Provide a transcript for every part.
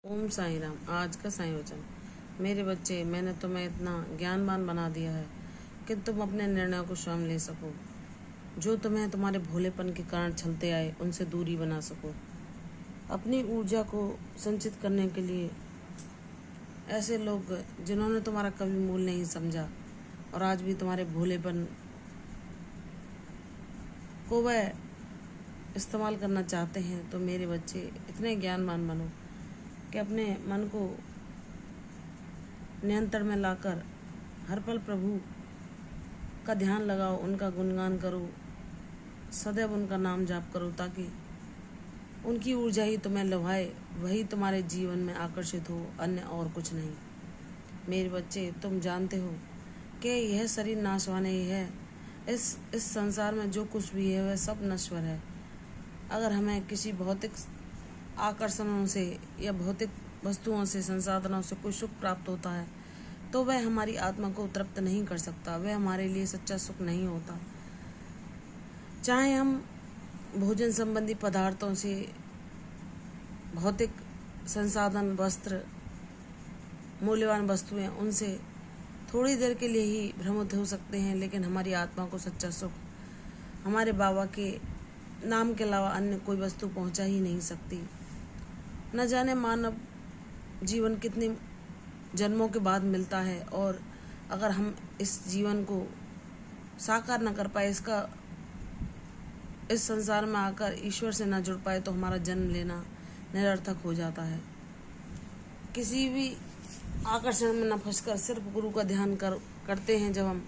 ओम साई राम। आज का साई वचन। मेरे बच्चे, मैंने तुम्हें इतना ज्ञानवान बना दिया है कि तुम अपने निर्णयों को स्वयं ले सको। जो तुम्हें तुम्हारे भोलेपन के कारण छलते आए उनसे दूरी बना सको। अपनी ऊर्जा को संचित करने के लिए ऐसे लोग जिन्होंने तुम्हारा कभी मूल नहीं समझा और आज भी तुम्हारे भोलेपन को वह इस्तेमाल करना चाहते हैं, तो मेरे बच्चे इतने ज्ञानवान बनो कि अपने मन को नियंत्रण में लाकर हर पल प्रभु का ध्यान लगाओ, उनका गुणगान करो, सदैव उनका नाम जाप करो, ताकि उनकी ऊर्जा ही तुम्हें लुभाए, वही तुम्हारे जीवन में आकर्षित हो, अन्य और कुछ नहीं। मेरे बच्चे, तुम जानते हो कि यह शरीर नाशवान ही है। इस संसार में जो कुछ भी है वह सब नश्वर है। अगर हमें किसी भौतिक आकर्षणों से या भौतिक वस्तुओं से, संसाधनों से कोई सुख प्राप्त होता है, तो वह हमारी आत्मा को तृप्त नहीं कर सकता, वह हमारे लिए सच्चा सुख नहीं होता। चाहे हम भोजन संबंधी पदार्थों से, भौतिक संसाधन, वस्त्र, मूल्यवान वस्तुएं, उनसे थोड़ी देर के लिए ही भ्रमित हो सकते हैं, लेकिन हमारी आत्मा को सच्चा सुख हमारे बाबा के नाम के अलावा अन्य कोई वस्तु पहुंचा ही नहीं सकती। न जाने मानव जीवन कितने जन्मों के बाद मिलता है, और अगर हम इस जीवन को साकार न कर पाए, इस संसार में आकर ईश्वर से न जुड़ पाए, तो हमारा जन्म लेना निरर्थक हो जाता है। किसी भी आकर्षण में न फंसकर सिर्फ गुरु का ध्यान करते हैं जब हम,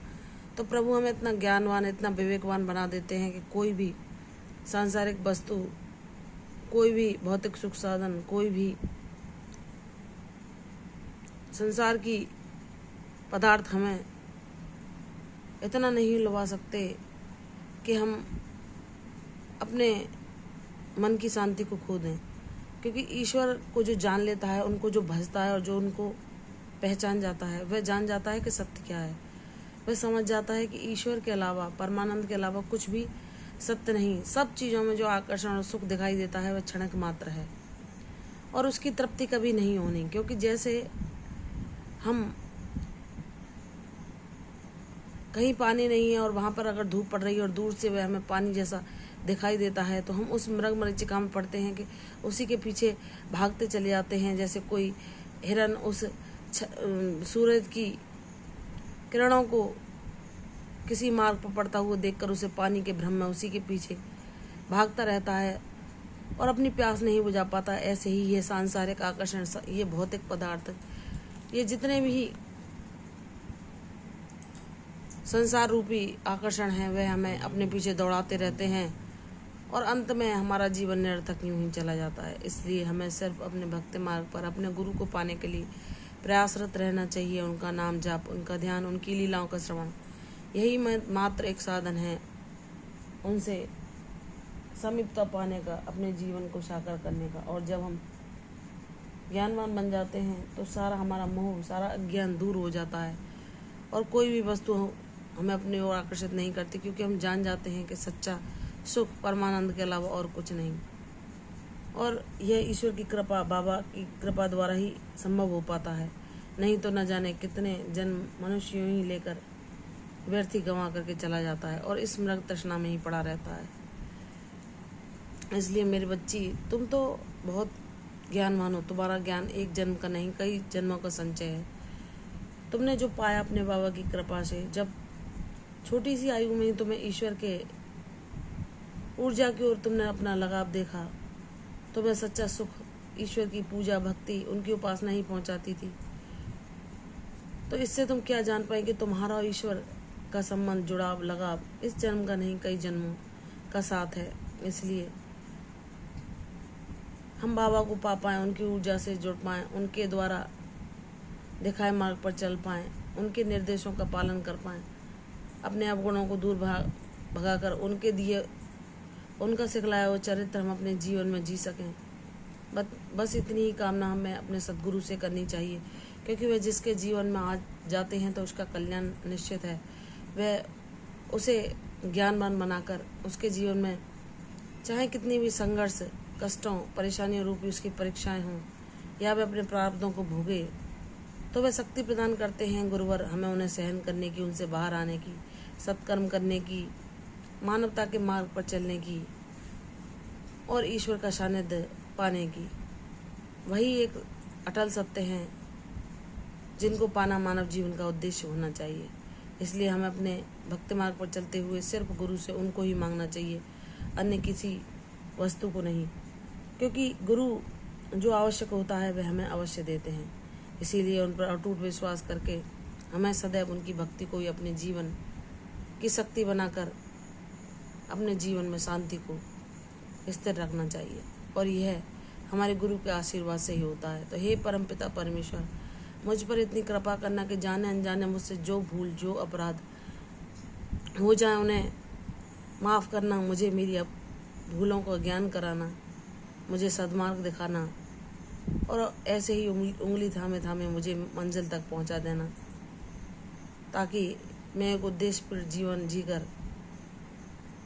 तो प्रभु हमें इतना ज्ञानवान, इतना विवेकवान बना देते हैं कि कोई भी सांसारिक वस्तु, कोई भी भौतिक सुख साधन, कोई भी संसार की पदार्थ हमें इतना नहीं लुभा सकते कि हम अपने मन की शांति को खो दें। क्योंकि ईश्वर को जो जान लेता है, उनको जो भजता है और जो उनको पहचान जाता है, वह जान जाता है कि सत्य क्या है। वह समझ जाता है कि ईश्वर के अलावा, परमानंद के अलावा कुछ भी सत्य नहीं। सब चीज़ों में जो आकर्षण और सुख दिखाई देता है वह क्षणिक मात्र है और उसकी तृप्ति कभी नहीं होनी। क्योंकि जैसे हम कहीं पानी नहीं है और वहाँ पर अगर धूप पड़ रही है और दूर से वह हमें पानी जैसा दिखाई देता है, तो हम उस मृग मरीचिका में पड़ते हैं कि उसी के पीछे भागते चले जाते हैं। जैसे कोई हिरन उस सूरज की किरणों को किसी मार्ग पर पड़ता हुआ देखकर उसे पानी के भ्रम में उसी के पीछे भागता रहता है और अपनी प्यास नहीं बुझा पाता। ऐसे ही ये सांसारिक आकर्षण, ये भौतिक पदार्थ, ये जितने भी संसार रूपी आकर्षण हैं, वह हमें अपने पीछे दौड़ाते रहते हैं और अंत में हमारा जीवन निरर्थक यूं ही चला जाता है। इसलिए हमें सिर्फ अपने भक्ति मार्ग पर अपने गुरु को पाने के लिए प्रयासरत रहना चाहिए। उनका नाम जाप, उनका ध्यान, उनकी लीलाओं का श्रवण, यही मात्र एक साधन है उनसे समीपता पाने का, अपने जीवन को साकार करने का। और जब हम ज्ञानवान बन जाते हैं तो सारा हमारा मोह, सारा अज्ञान दूर हो जाता है और कोई भी वस्तु हमें अपनी ओर आकर्षित नहीं करती, क्योंकि हम जान जाते हैं कि सच्चा सुख परमानंद के अलावा और कुछ नहीं। और यह ईश्वर की कृपा, बाबा की कृपा द्वारा ही संभव हो पाता है। नहीं तो न जाने कितने जन्म मनुष्य यूं ही लेकर व्यर्थ ही गंवा करके चला जाता है और इस मृग तृष्णा में ही पड़ा रहता है। इसलिए मेरी बच्ची, तुम तो बहुत ज्ञानवान हो। तुम्हारा ज्ञान एक जन्म का नहीं, कई जन्मों का संचय है। तुमने जो पाया अपने बाबा की कृपा से, जब छोटी सी आयु में ही तुम्हें ईश्वर के ऊर्जा की ओर तुमने अपना लगाव देखा, तुम्हें सच्चा सुख, ईश्वर की पूजा, भक्ति, उनकी उपासना ही पहुंचाती थी। तो इससे तुम क्या जान पाए कि तुम्हारा और ईश्वर का संबंध, जुड़ाव, लगाव इस जन्म का नहीं, कई जन्मों का साथ है। इसलिए हम बाबा को पा पाएं, उनकी ऊर्जा से जुड़ पाएं, उनके द्वारा दिखाए मार्ग पर चल पाएं, उनके निर्देशों का पालन कर पाएं, अपने अवगुणों को दूर भगाकर उनके दिए, उनका सिखलाया हुआ चरित्र हम अपने जीवन में जी सकें। बस इतनी ही कामना हमें अपने सद्गुरु से करनी चाहिए, क्योंकि वह जिसके जीवन में आ जाते हैं तो उसका कल्याण निश्चित है। वह उसे ज्ञानवान बनाकर उसके जीवन में चाहे कितनी भी संघर्ष, कष्टों, परेशानियों रूपी उसकी परीक्षाएं हों, या वे अपने प्रारब्धों को भोगे तो वे शक्ति प्रदान करते हैं गुरुवर हमें उन्हें सहन करने की, उनसे बाहर आने की, सत्कर्म करने की, मानवता के मार्ग पर चलने की और ईश्वर का सानिध्य पाने की। वही एक अटल सत्य हैं जिनको पाना मानव जीवन का उद्देश्य होना चाहिए। इसलिए हमें अपने भक्ति मार्ग पर चलते हुए सिर्फ गुरु से उनको ही मांगना चाहिए, अन्य किसी वस्तु को नहीं, क्योंकि गुरु जो आवश्यक होता है वह हमें अवश्य देते हैं। इसीलिए उन पर अटूट विश्वास करके हमें सदैव उनकी भक्ति को ही अपने जीवन की शक्ति बनाकर अपने जीवन में शांति को स्थिर रखना चाहिए, और यह हमारे गुरु के आशीर्वाद से ही होता है। तो हे परमपिता परमेश्वर, मुझ पर इतनी कृपा करना कि जाने अनजाने मुझसे जो भूल, जो अपराध हो जाए उन्हें माफ़ करना, मुझे मेरी भूलों को ज्ञान कराना, मुझे सद्मार्ग दिखाना और ऐसे ही उंगली थामे थामे मुझे मंजिल तक पहुंचा देना, ताकि मैं एक उद्देश्यपूर्ण जीवन जीकर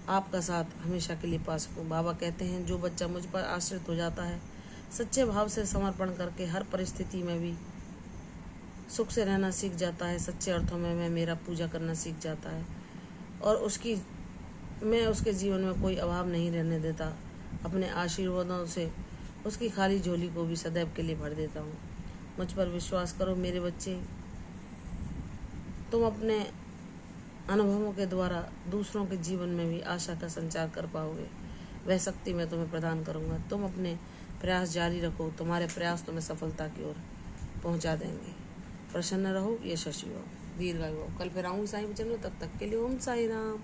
आपका साथ हमेशा के लिए पा सकूं। बाबा कहते हैं जो बच्चा मुझ पर आश्रित हो जाता है, सच्चे भाव से समर्पण करके हर परिस्थिति में भी सुख से रहना सीख जाता है, सच्चे अर्थों में मैं मेरा पूजा करना सीख जाता है और मैं उसके जीवन में कोई अभाव नहीं रहने देता। अपने आशीर्वादों से उसकी खाली झोली को भी सदैव के लिए भर देता हूँ। मुझ पर विश्वास करो मेरे बच्चे, तुम अपने अनुभवों के द्वारा दूसरों के जीवन में भी आशा का संचार कर पाओगे। वह शक्ति मैं तुम्हें प्रदान करूँगा। तुम अपने प्रयास जारी रखो, तुम्हारे प्रयास तुम्हें सफलता की ओर पहुँचा देंगे। प्रसन्न रहो, यशस्वी हो, दीर्घायु हो। कल फिर आऊँगी साईं वचन में, तब तक के लिए ओम साई राम।